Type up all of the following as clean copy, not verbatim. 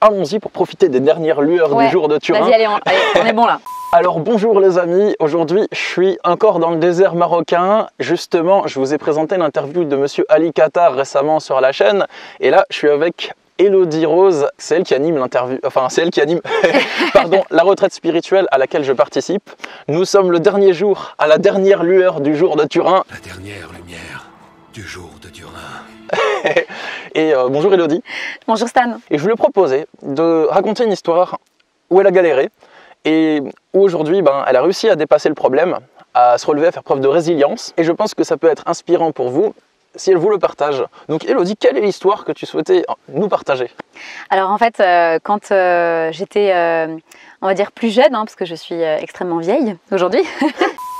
allons-y pour profiter des dernières lueurs du jour de Turin. Vas-y, allez, on est bon là. Alors bonjour les amis, aujourd'hui je suis encore dans le désert marocain. Justement, je vous ai présenté l'interview de monsieur Ali Qatar récemment sur la chaîne. Et là, je suis avec Elodie Rose, c'est elle qui anime l'interview, enfin c'est elle qui anime pardon, la retraite spirituelle à laquelle je participe. Nous sommes le dernier jour, à la dernière lueur du jour de Turin. La dernière lumière du jour de Turin. Et bonjour Elodie. Bonjour Stan. Et je voulais proposer de raconter une histoire où elle a galéré et où aujourd'hui elle a réussi à dépasser le problème, à se relever, à faire preuve de résilience. Et je pense que ça peut être inspirant pour vous si elle vous le partage. Donc Elodie, quelle est l'histoire que tu souhaitais nous partager? Alors en fait, quand j'étais, on va dire, plus jeune, parce que je suis extrêmement vieille aujourd'hui,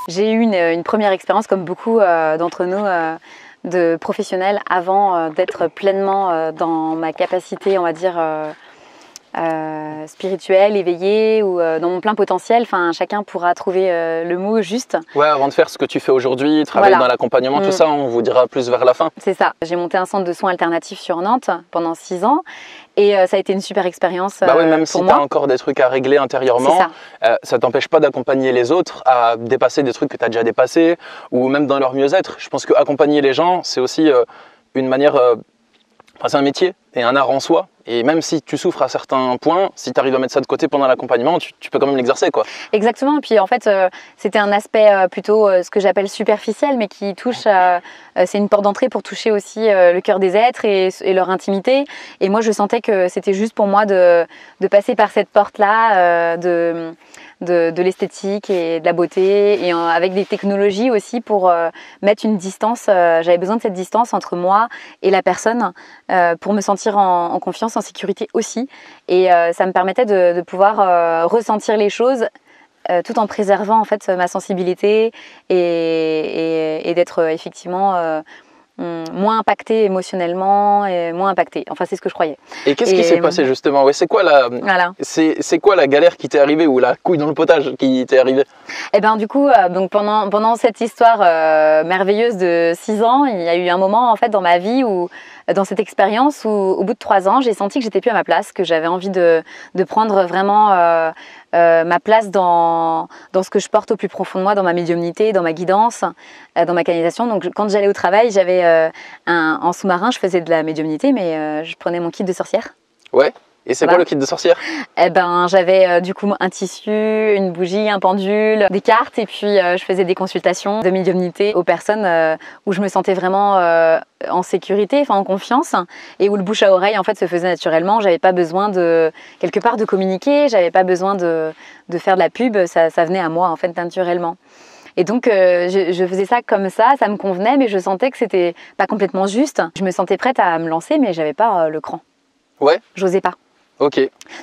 j'ai eu une première expérience, comme beaucoup d'entre nous, de professionnels, avant d'être pleinement dans ma capacité, on va dire, spirituelle, éveillée, ou dans mon plein potentiel. Enfin, chacun pourra trouver le mot juste. Ouais, avant de faire ce que tu fais aujourd'hui, travailler dans l'accompagnement, tout ça, on vous dira plus vers la fin. C'est ça. J'ai monté un centre de soins alternatifs sur Nantes pendant 6 ans. Et ça a été une super expérience oui, même si tu as encore des trucs à régler intérieurement, ça t'empêche pas d'accompagner les autres à dépasser des trucs que tu as déjà dépassés, ou même dans leur mieux-être. Je pense qu'accompagner les gens, c'est aussi une manière... c'est un métier et un art en soi. Et même si tu souffres à certains points, si tu arrives à mettre ça de côté pendant l'accompagnement, tu peux quand même l'exercer, quoi. Exactement. Et puis en fait, c'était un aspect plutôt ce que j'appelle superficiel, mais qui touche c'est une porte d'entrée pour toucher aussi le cœur des êtres et leur intimité. Et moi, je sentais que c'était juste pour moi de passer par cette porte-là, de l'esthétique et de la beauté, et avec des technologies aussi pour mettre une distance. J'avais besoin de cette distance entre moi et la personne pour me sentir en confiance, en sécurité aussi. Et ça me permettait de pouvoir ressentir les choses tout en préservant en fait ma sensibilité et d'être effectivement moins impactée émotionnellement et moins impactée. Enfin, c'est ce que je croyais. Et qu'est-ce qui s'est passé justement? C'est quoi c'est quoi la galère qui t'est arrivée, ou la couille dans le potage qui t'est arrivée? Et ben du coup, donc pendant cette histoire merveilleuse de 6 ans, il y a eu un moment en fait dans ma vie où, dans cette expérience, où au bout de 3 ans, j'ai senti que j'étais plus à ma place, que j'avais envie de prendre vraiment ma place dans ce que je porte au plus profond de moi, dans ma médiumnité, dans ma guidance, dans ma canalisation. Donc quand j'allais au travail, j'avais en sous-marin, je faisais de la médiumnité, mais je prenais mon kit de sorcière. Ouais. Et c'est quoi le kit de sorcière? Eh ben, j'avais du coup un tissu, une bougie, un pendule, des cartes, et puis je faisais des consultations de médiumnité aux personnes où je me sentais vraiment en sécurité, enfin en confiance, et où le bouche à oreille en fait se faisait naturellement. J'avais pas besoin de quelque part de communiquer, j'avais pas besoin de faire de la pub, ça venait à moi en fait naturellement. Et donc je faisais ça comme ça me convenait, mais je sentais que c'était pas complètement juste. Je me sentais prête à me lancer, mais j'avais pas le cran. Ouais. J'osais pas. Ok.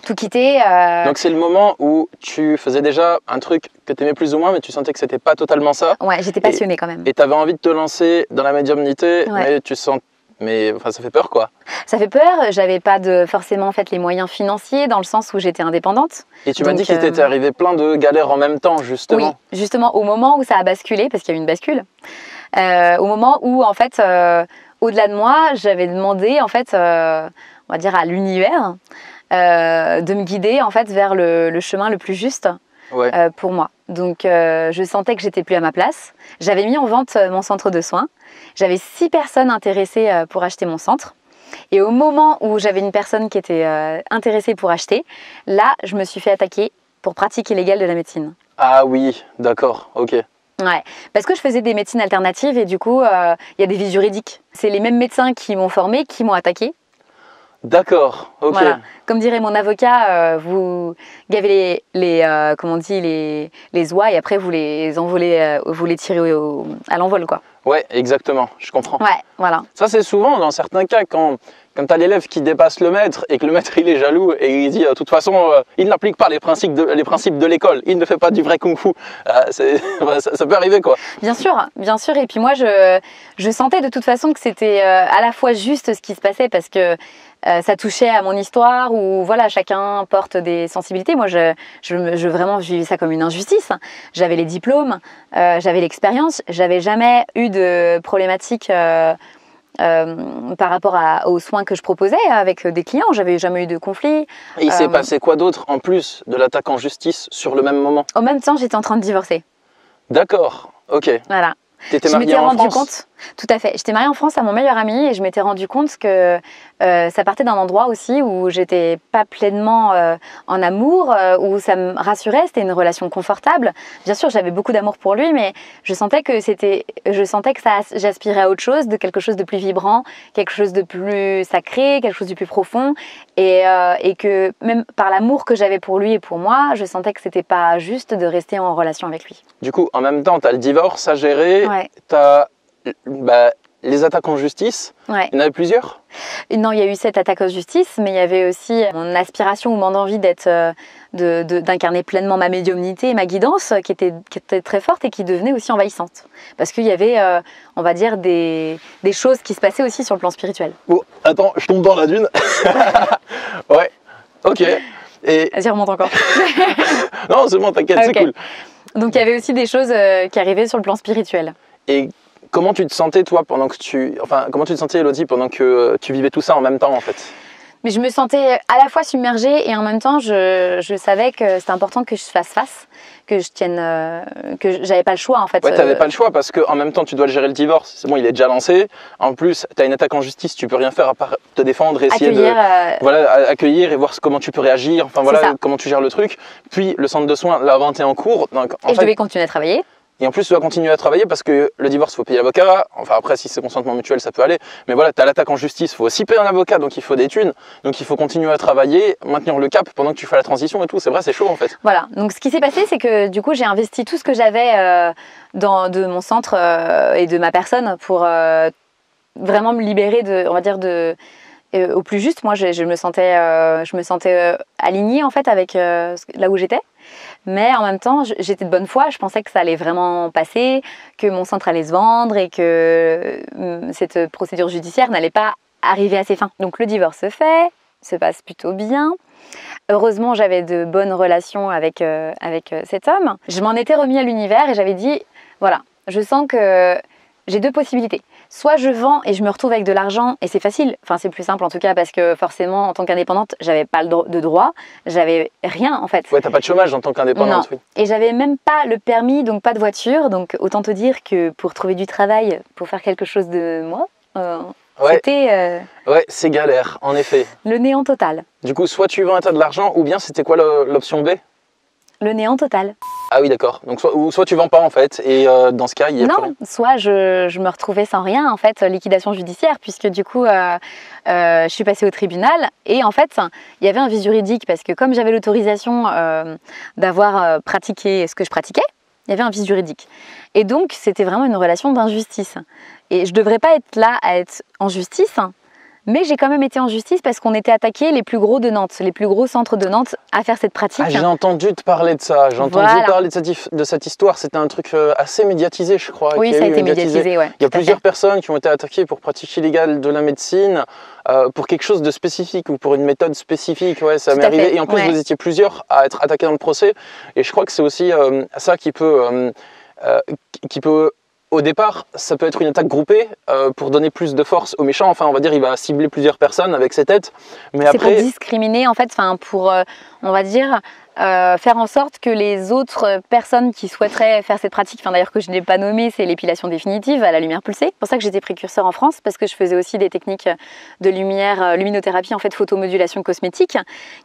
Tout quitter. Donc c'est le moment où tu faisais déjà un truc que tu aimais plus ou moins, mais tu sentais que c'était pas totalement ça. Ouais, j'étais passionnée quand même. Et tu avais envie de te lancer dans la médiumnité, mais tu sens... Mais enfin, ça fait peur, quoi. Ça fait peur. J'avais pas forcément en fait les moyens financiers, dans le sens où j'étais indépendante. Et tu m'as dit qu'il t'était arrivé plein de galères en même temps, justement. Oui, justement au moment où ça a basculé, parce qu'il y a eu une bascule. Au moment où en fait, au-delà de moi, j'avais demandé en fait, on va dire à l'univers, de me guider en fait vers le chemin le plus juste pour moi. Donc je sentais que j'étais plus à ma place. J'avais mis en vente mon centre de soins. J'avais 6 personnes intéressées pour acheter mon centre. Et au moment où j'avais une personne qui était intéressée pour acheter, là je me suis fait attaquer pour pratique illégale de la médecine. Ah oui, d'accord, ok. Ouais, parce que je faisais des médecines alternatives et du coup il y a des vies juridiques. C'est les mêmes médecins qui m'ont formée qui m'ont attaquée. D'accord, ok. Voilà. Comme dirait mon avocat, vous gavez comment on dit, les oies, et après vous les envolez, vous les tirez à l'envol, quoi. Ouais, exactement, je comprends. Ouais, voilà. Ça, c'est souvent dans certains cas quand tu as l'élève qui dépasse le maître et que le maître il est jaloux et il dit de toute façon il n'applique pas les principes de l'école, il ne fait pas du vrai kung-fu. Ça peut arriver, quoi. Bien sûr. Et puis moi je sentais de toute façon que c'était à la fois juste ce qui se passait, parce que ça touchait à mon histoire, où voilà, chacun porte des sensibilités. Moi vraiment je vivais ça comme une injustice. J'avais les diplômes, j'avais l'expérience, j'avais jamais eu de problématiques par rapport aux soins que je proposais avec des clients. J'avais jamais eu de conflit. Et il s'est passé quoi d'autre en plus de l'attaque en justice sur le même moment? En même temps, j'étais en train de divorcer. D'accord, ok. Voilà. T'étais Je mariée m'étais en rendu France? compte, tout à fait. J'étais mariée en France à mon meilleur ami et je m'étais rendu compte que ça partait d'un endroit aussi où j'étais pas pleinement en amour, où ça me rassurait, c'était une relation confortable. Bien sûr, j'avais beaucoup d'amour pour lui, mais je sentais que j'aspirais à autre chose, de quelque chose de plus vibrant, quelque chose de plus sacré, quelque chose de plus profond, et que même par l'amour que j'avais pour lui et pour moi, je sentais que c'était pas juste de rester en relation avec lui. Du coup, en même temps, tu as le divorce à gérer, Ouais. tu as les attaques en justice. Ouais. Il y en avait plusieurs? Non, il y a eu cette attaque en justice, mais il y avait aussi mon aspiration ou mon envie d'incarner pleinement ma médiumnité et ma guidance qui était très forte et qui devenait aussi envahissante. Parce qu'il y avait, on va dire, des choses qui se passaient aussi sur le plan spirituel. Oh, attends, je tombe dans la dune. Ouais, ok. Et... Vas-y, remonte encore. Non, c'est bon, t'inquiète, Okay. c'est cool. Donc il y avait aussi des choses qui arrivaient sur le plan spirituel. Et comment tu te sentais, toi, comment tu te sentais, Elodie, pendant que tu vivais tout ça en même temps, en fait? Mais je me sentais à la fois submergée et en même temps, je savais que c'était important que je fasse face, que je tienne, que j'avais pas le choix en fait. Ouais, t'avais pas le choix parce qu'en même temps, tu dois gérer le divorce. C'est bon, il est déjà lancé. En plus, t'as une attaque en justice, tu peux rien faire à part te défendre, essayer accueillir et voir comment tu peux réagir. Enfin voilà, comment tu gères le truc. Puis le centre de soins, la vente est en cours. Donc, je devais continuer à travailler. Et en plus, tu dois continuer à travailler parce que le divorce, il faut payer l'avocat. Enfin, après, si c'est consentement mutuel, ça peut aller. Mais voilà, tu as l'attaque en justice, il faut aussi payer un avocat, donc il faut des thunes. Donc il faut continuer à travailler, maintenir le cap pendant que tu fais la transition et tout. C'est vrai, c'est chaud en fait. Voilà, donc ce qui s'est passé, c'est que du coup, j'ai investi tout ce que j'avais de mon centre et de ma personne pour vraiment me libérer au plus juste. Moi, je me sentais alignée en fait avec là où j'étais. Mais en même temps, j'étais de bonne foi, je pensais que ça allait vraiment passer, que mon centre allait se vendre et que cette procédure judiciaire n'allait pas arriver à ses fins. Donc le divorce se passe plutôt bien. Heureusement, j'avais de bonnes relations avec cet homme. Je m'en étais remis à l'univers et j'avais dit, voilà, je sens que j'ai deux possibilités. Soit je vends et je me retrouve avec de l'argent et c'est facile, enfin c'est plus simple en tout cas parce que forcément en tant qu'indépendante, j'avais pas de droit, j'avais rien en fait. Ouais, t'as pas de chômage en tant qu'indépendante, oui. Et j'avais même pas le permis, donc pas de voiture, donc autant te dire que pour trouver du travail, pour faire quelque chose de moi, c'était... Ouais, c'est galère, en effet. Le néant total. Du coup, soit tu vends et t'as de l'argent, ou bien c'était quoi l'option B? Le néant total. Ah oui, d'accord. Donc soit tu vends pas en fait, et dans ce cas, il y a plus rien. Soit je me retrouvais sans rien en fait, liquidation judiciaire, puisque du coup je suis passée au tribunal et en fait il y avait un vice juridique parce que comme j'avais l'autorisation d'avoir pratiqué ce que je pratiquais, il y avait un vice juridique. Et donc c'était vraiment une relation d'injustice. Et je devrais pas être là à être en justice. Mais j'ai quand même été en justice parce qu'on était attaqués les plus gros de Nantes, les plus gros centres de Nantes à faire cette pratique. Ah, j'ai entendu te parler de ça, j'ai entendu parler de cette histoire, c'était un truc assez médiatisé je crois. Oui, ça a été médiatisé, ouais. Il y a plusieurs personnes qui ont été attaquées pour pratique illégale de la médecine, pour quelque chose de spécifique ou pour une méthode spécifique, ouais, ça m'est arrivé. Et en plus vous étiez plusieurs à être attaqués dans le procès, et je crois que c'est aussi ça qui peut au départ, ça peut être une attaque groupée pour donner plus de force aux méchants. Enfin, on va dire, il va cibler plusieurs personnes avec ses têtes. Mais c'est pour discriminer, en fait, pour, on va dire, faire en sorte que les autres personnes qui souhaiteraient faire cette pratique, d'ailleurs que je n'ai pas nommée, c'est l'épilation définitive à la lumière pulsée. C'est pour ça que j'étais précurseur en France, parce que je faisais aussi des techniques de lumière, luminothérapie, en fait, photomodulation cosmétique,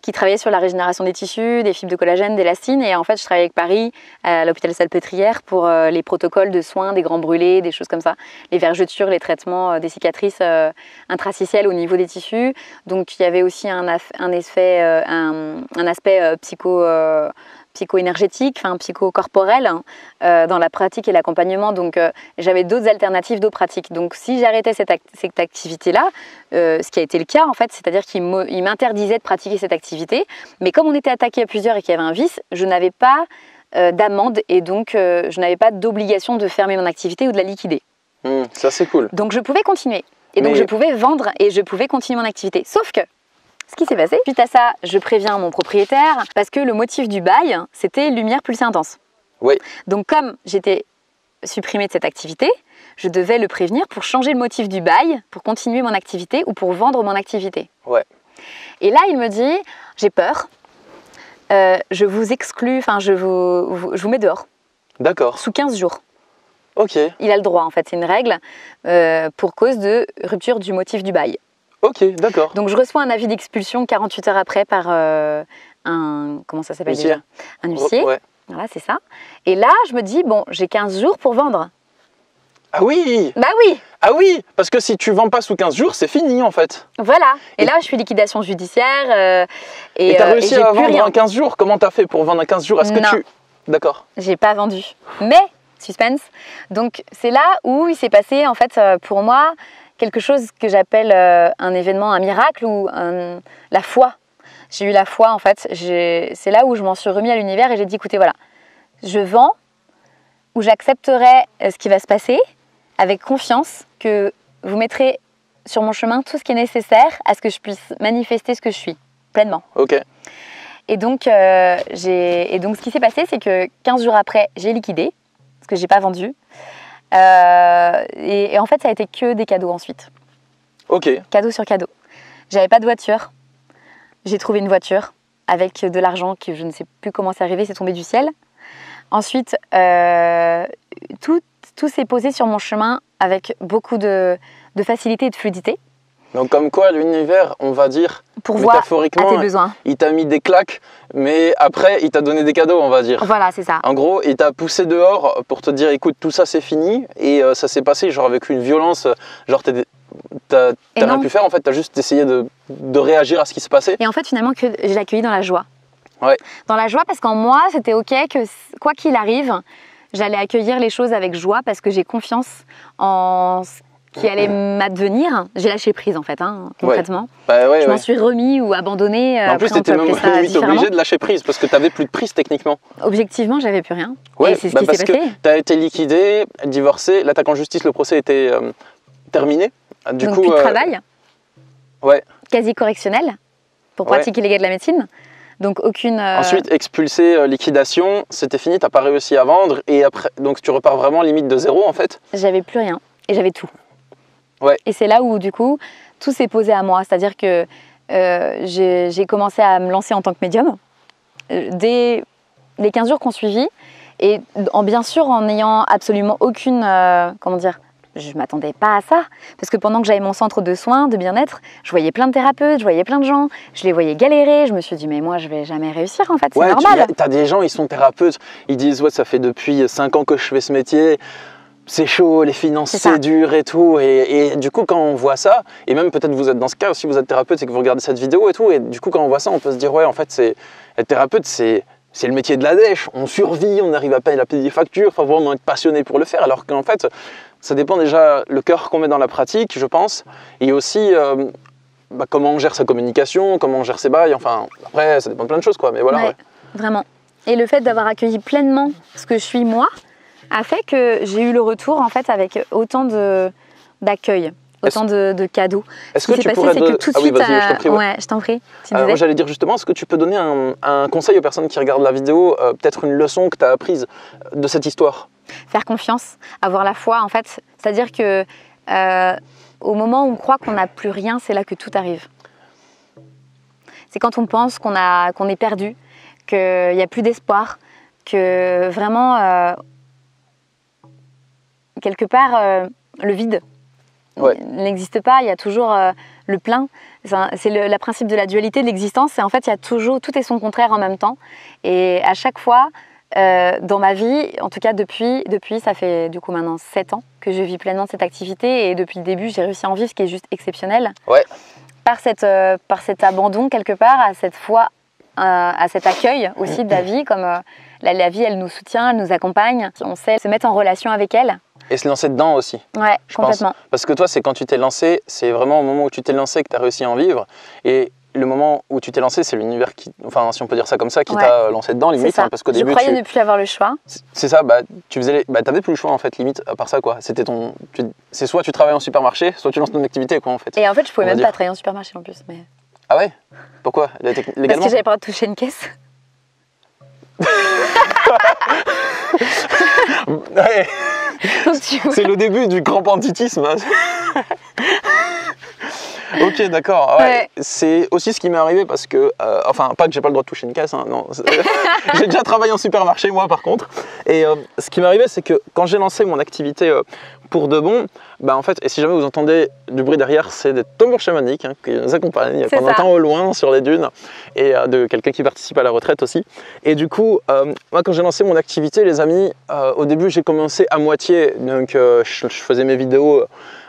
qui travaillait sur la régénération des tissus, des fibres de collagène, d'élastine. Et en fait, je travaillais avec Paris, à l'hôpital Salpêtrière, pour les protocoles de soins, des grands brûlés, des choses comme ça, les vergetures, les traitements des cicatrices intracicielles au niveau des tissus. Donc, il y avait aussi un aspect psycho-énergétique, psychocorporel dans la pratique et l'accompagnement. Donc j'avais d'autres alternatives, d'autres pratiques. Donc si j'arrêtais cette activité-là, ce qui a été le cas en fait, c'est-à-dire qu'il m'interdisait de pratiquer cette activité. Mais comme on était attaqué à plusieurs et qu'il y avait un vice, je n'avais pas d'amende et donc je n'avais pas d'obligation de fermer mon activité ou de la liquider. Ça c'est cool. Donc je pouvais continuer. Et donc je pouvais vendre et je pouvais continuer mon activité. Sauf que ce qui s'est passé, suite à ça, je préviens mon propriétaire parce que le motif du bail, c'était lumière pulsée intense. Oui. Donc comme j'étais supprimer de cette activité, je devais le prévenir pour changer le motif du bail, pour continuer mon activité ou pour vendre mon activité. Ouais. Et là, il me dit, j'ai peur, je vous exclus, enfin, je vous mets dehors, D'accord. sous 15 jours. Ok. Il a le droit, en fait, c'est une règle pour cause de rupture du motif du bail. Ok, d'accord. Donc, je reçois un avis d'expulsion 48 heures après par comment ça s'appelle Huissier. déjà ? Un huissier. Ouais. Voilà, c'est ça. Et là, je me dis, bon, j'ai 15 jours pour vendre. Ah oui! Bah oui, Ah oui! Parce que si tu vends pas sous 15 jours, c'est fini en fait. voilà. Et là, je suis liquidation judiciaire Et t'as réussi j'ai à plus vendre rien. un 15 jours? Comment t'as fait pour vendre un 15 jours? Est-ce que Non. tu... D'accord. J'ai pas vendu. Mais, suspense, donc c'est là où il s'est passé, en fait, pour moi, quelque chose que j'appelle un événement, un miracle ou la foi. J'ai eu la foi, en fait. C'est là où je m'en suis remis à l'univers et j'ai dit, écoutez, voilà, je vends où j'accepterai ce qui va se passer avec confiance que vous mettrez sur mon chemin tout ce qui est nécessaire à ce que je puisse manifester ce que je suis, pleinement. Ok. Et donc, ce qui s'est passé, c'est que 15 jours après, j'ai liquidé, parce que je n'ai pas vendu. Et en fait, ça a été que des cadeaux ensuite. Ok. Cadeau sur cadeau. J'avais pas de voiture. J'ai trouvé une voiture avec de l'argent que je ne sais plus comment c'est arrivé, c'est tombé du ciel. Ensuite, tout s'est posé sur mon chemin avec beaucoup de facilité et de fluidité. Donc comme quoi l'univers, on va dire, Pour voir à métaphoriquement, tes besoins. il t'a mis des claques, mais après, il t'a donné des cadeaux, on va dire. Voilà, c'est ça. En gros, il t'a poussé dehors pour te dire, écoute, tout ça c'est fini, et ça s'est passé genre avec une violence, genre t'as rien non. pu faire en fait, t'as juste essayé de réagir à ce qui se passait. Et en fait, finalement, que je l'ai accueilli dans la joie. Ouais. Dans la joie, parce qu'en moi, c'était OK que quoi qu'il arrive, j'allais accueillir les choses avec joie parce que j'ai confiance en ce qui allait m'advenir. J'ai lâché prise, en fait, concrètement. Bah ouais, Je m'en suis remis ou abandonné. En plus, t'étais même limite obligé de lâcher prise parce que t'avais plus de prise techniquement. Objectivement, j'avais plus rien. Ouais, et c'est ce qui s'est passé. Parce que t'as été liquidé, divorcé, l'attaque en justice, le procès était terminé. Du Donc, coup, plus de travail, ouais. quasi correctionnel, pour pratiquer les gars de la médecine. Donc, aucune... Ensuite, expulsé, liquidation, c'était fini, t'as pas réussi à vendre. Et après, donc tu repars vraiment limite de zéro en fait. J'avais plus rien et j'avais tout. Ouais. Et c'est là où, du coup, tout s'est posé à moi. C'est-à-dire que j'ai commencé à me lancer en tant que médium dès les 15 jours qu'on suivit. Et bien sûr, en n'ayant absolument aucune... comment dire ? Je ne m'attendais pas à ça. Parce que pendant que j'avais mon centre de soins, de bien-être, je voyais plein de thérapeutes, je voyais plein de gens. Je les voyais galérer. Je me suis dit, mais moi, je ne vais jamais réussir, en fait. C'est normal. Tu as des gens, ils sont thérapeutes. Ils disent, ouais, ça fait depuis 5 ans que je fais ce métier. C'est chaud, les finances, c'est dur et tout. Et du coup, quand on voit ça, et même peut-être vous êtes dans ce cas, si vous êtes thérapeute, c'est que vous regardez cette vidéo et tout. Et du coup, quand on voit ça, on peut se dire, ouais, en fait, être thérapeute, c'est le métier de la dèche. On survit, on arrive à payer des factures. Il faut vraiment être passionné pour le faire. Alors qu'en fait, ça dépend déjà le cœur qu'on met dans la pratique, je pense. Et aussi, comment on gère sa communication, comment on gère ses bails. Enfin, après, ça dépend de plein de choses, quoi. Mais voilà. Ouais, vraiment. Et le fait d'avoir accueilli pleinement ce que je suis moi, a fait que j'ai eu le retour en fait avec autant d'accueil, autant de cadeaux. Est-ce que tu pourrais que tout de suite, vas-y, je t'en prie. Ouais, je t'en prie. Moi, j'allais dire justement, est-ce que tu peux donner un conseil aux personnes qui regardent la vidéo, peut-être une leçon que tu as apprise de cette histoire? Faire confiance, avoir la foi en fait. C'est-à-dire que au moment où on croit qu'on n'a plus rien, c'est là que tout arrive. C'est quand on pense qu'on est perdu, qu'il n'y a plus d'espoir, que vraiment... quelque part, le vide n'existe pas, il y a toujours le plein. C'est le principe de la dualité de l'existence, c'est en fait, il y a toujours, tout est son contraire en même temps. Et à chaque fois, dans ma vie, en tout cas depuis ça fait du coup maintenant 7 ans que je vis pleinement de cette activité, et depuis le début, j'ai réussi à en vivre, ce qui est juste exceptionnel. Ouais. Par cet abandon, quelque part, à cette foi, à cet accueil aussi de la vie, comme la vie, elle nous soutient, elle nous accompagne. On sait se mettre en relation avec elle. Et se lancer dedans aussi. Ouais, complètement. Pense. Parce que toi, c'est quand tu t'es lancé, c'est vraiment au moment où tu t'es lancé que tu as réussi à en vivre. Et le moment où tu t'es lancé, c'est l'univers qui, enfin, si on peut dire ça comme ça, qui t'a lancé dedans, limite. Parce qu'au début, je croyais ne plus avoir le choix. C'est ça, t'avais plus le choix en fait, limite, à part ça, quoi. C'est soit tu travailles en supermarché, soit tu lances ton activité, quoi, en fait. Et en fait, je pouvais même pas travailler en supermarché en plus. Mais... Ah ouais? Pourquoi? Légalement? Parce que j'avais pas le droit de toucher une caisse. Ouais. Donc, tu vois. C'est le début du grand banditisme. Ok, d'accord. Ouais. Ouais. C'est aussi ce qui m'est arrivé parce que, enfin, pas que j'ai pas le droit de toucher une caisse, hein, non. J'ai déjà travaillé en supermarché, moi, par contre. Et ce qui m'est arrivé, c'est que quand j'ai lancé mon activité pour de bon, bah, en fait, et si jamais vous entendez du bruit derrière, c'est des tambours chamaniques qui nous accompagnent, qu'on entend au loin sur les dunes, et de quelqu'un qui participe à la retraite aussi. Et du coup, moi, quand j'ai lancé mon activité, les amis, au début, j'ai commencé à moitié. Donc, je faisais mes vidéos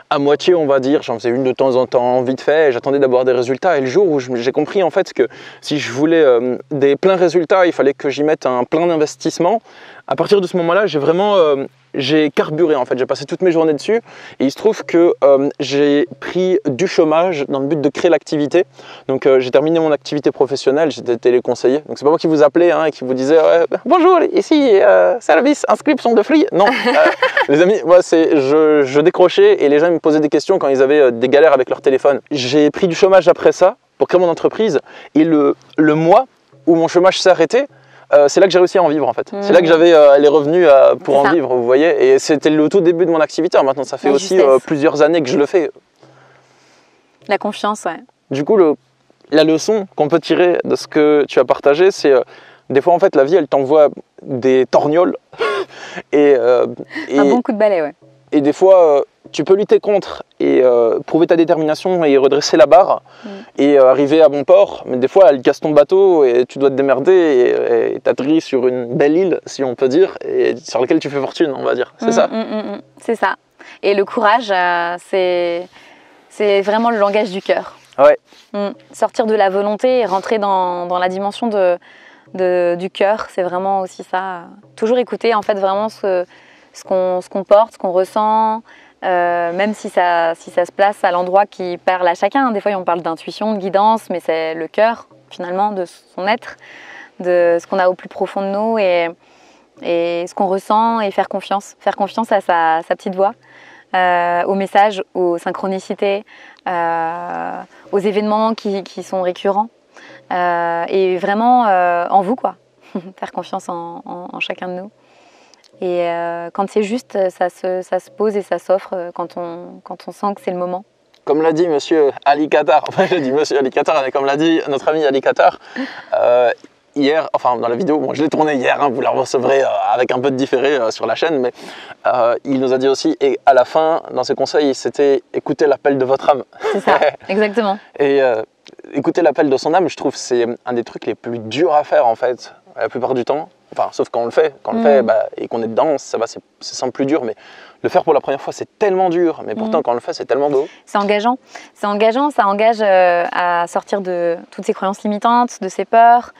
à moitié, on va dire, j'en faisais une de temps en temps, vite fait, et j'attendais d'avoir des résultats. Et le jour où j'ai compris en fait que si je voulais des pleins résultats, il fallait que j'y mette un plein d'investissement. À partir de ce moment-là, j'ai carburé en fait, j'ai passé toutes mes journées dessus et il se trouve que j'ai pris du chômage dans le but de créer l'activité. Donc j'ai terminé mon activité professionnelle, j'étais téléconseiller. Donc c'est pas moi qui vous appelais et qui vous disais bonjour, ici service inscription de free. Non, les amis, moi je décrochais et les gens me posaient des questions quand ils avaient des galères avec leur téléphone. J'ai pris du chômage après ça pour créer mon entreprise et le mois où mon chômage s'est arrêté, c'est là que j'ai réussi à en vivre en fait. C'est là que j'avais les revenus pour en vivre, vous voyez. Et c'était le tout début de mon activité. Maintenant, ça fait aussi plusieurs années que je le fais. La confiance, ouais. Du coup, la leçon qu'on peut tirer de ce que tu as partagé, c'est des fois en fait la vie, elle t'envoie des torgnoles un bon coup de balai, ouais. Et des fois, tu peux lutter contre et prouver ta détermination et redresser la barre et arriver à bon port. Mais des fois, elle casse ton bateau et tu dois te démerder et t'atterris sur une belle île, si on peut dire, et sur laquelle tu fais fortune, on va dire. C'est ça. C'est ça. Et le courage, c'est vraiment le langage du cœur. Ouais. Sortir de la volonté et rentrer dans la dimension du cœur, c'est vraiment aussi ça. Toujours écouter en fait vraiment ce qu'on porte, ce qu'on ressent, même si ça se place à l'endroit qui parle à chacun. Des fois, on parle d'intuition, de guidance, mais c'est le cœur, finalement, de son être, de ce qu'on a au plus profond de nous et ce qu'on ressent et faire confiance. Faire confiance à sa petite voix, aux messages, aux synchronicités, aux événements qui sont récurrents et vraiment en vous, quoi. Faire confiance en chacun de nous. Et quand c'est juste, ça se pose et ça s'offre quand on sent que c'est le moment. Comme l'a dit monsieur Ali Qatar, enfin je dis monsieur Ali Qatar, mais comme l'a dit notre ami Ali Qatar, hier, enfin dans la vidéo, bon, je l'ai tournée hier, vous la recevrez avec un peu de différé sur la chaîne, mais il nous a dit aussi, et à la fin, dans ses conseils, c'était écouter l'appel de votre âme. C'est ça, exactement. Et écouter l'appel de son âme, je trouve que c'est un des trucs les plus durs à faire en fait, la plupart du temps. Enfin, sauf quand on le fait, et qu'on est dedans, ça va, c'est simple plus dur, mais le faire pour la première fois, c'est tellement dur, mais pourtant quand on le fait, c'est tellement beau. C'est engageant, ça engage à sortir de toutes ces croyances limitantes, de ses peurs,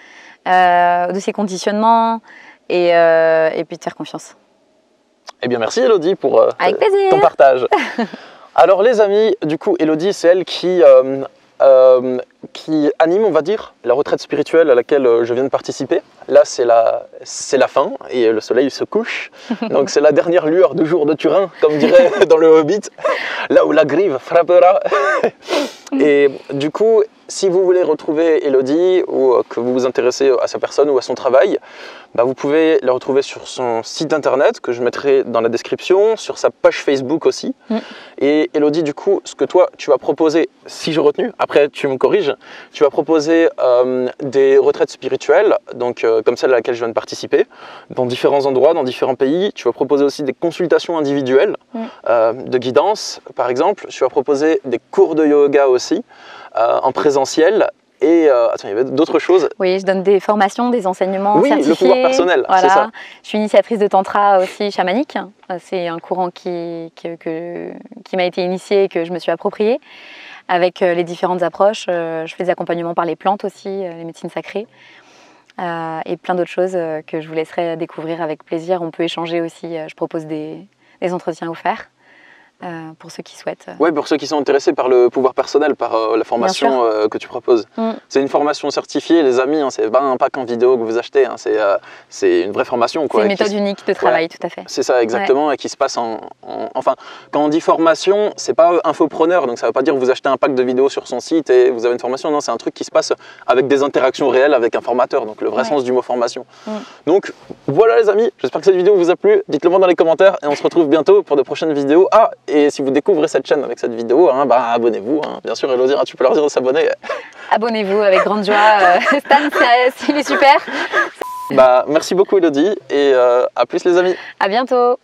de ses conditionnements, et puis de faire confiance. Eh bien, merci Elodie pour avec plaisir. Ton partage. Alors les amis, du coup, Elodie, c'est elle qui anime, on va dire, la retraite spirituelle à laquelle je viens de participer. Là, c'est la fin et le soleil se couche. Donc, c'est la dernière lueur du jour de Turin, comme dirait dans le Hobbit, là où la grive frappera. Et du coup, si vous voulez retrouver Elodie ou que vous vous intéressez à sa personne ou à son travail, vous pouvez la retrouver sur son site internet que je mettrai dans la description, sur sa page Facebook aussi. Et Elodie, du coup, ce que toi, tu vas proposer, si j'ai retenu, après tu me corriges, tu vas proposer des retraites spirituelles, donc comme celle à laquelle je viens de participer, dans différents endroits, dans différents pays. Tu vas proposer aussi des consultations individuelles de guidance, par exemple. Tu vas proposer des cours de yoga aussi, en présentiel. Et attends, il y avait d'autres choses. Oui, je donne des formations, des enseignements certifiés. Oui, le pouvoir personnel, voilà. C'est ça. Je suis initiatrice de tantra aussi chamanique. C'est un courant qui m'a été initié et que je me suis approprié. Avec les différentes approches, je fais des accompagnements par les plantes aussi, les médecines sacrées. Et plein d'autres choses que je vous laisserai découvrir avec plaisir. On peut échanger aussi, je propose des entretiens offerts. pour ceux qui souhaitent. Ouais, pour ceux qui sont intéressés par le pouvoir personnel, par la formation que tu proposes. C'est une formation certifiée, les amis, hein, c'est pas un pack en vidéo que vous achetez, hein, c'est une vraie formation. C'est une méthode unique de travail, tout à fait. C'est ça, exactement, et qui se passe Enfin, quand on dit formation, c'est pas infopreneur, donc ça veut pas dire que vous achetez un pack de vidéos sur son site et vous avez une formation, non, c'est un truc qui se passe avec des interactions réelles avec un formateur, donc le vrai sens du mot formation. Donc voilà les amis, j'espère que cette vidéo vous a plu, dites-le moi dans les commentaires et on se retrouve bientôt pour de prochaines vidéos. Ah, et si vous découvrez cette chaîne avec cette vidéo, hein, bah, abonnez-vous, hein. Bien sûr Elodie, tu peux leur dire de s'abonner. Abonnez-vous avec grande joie, Stan, il est super. Bah, merci beaucoup Elodie et à plus les amis. À bientôt.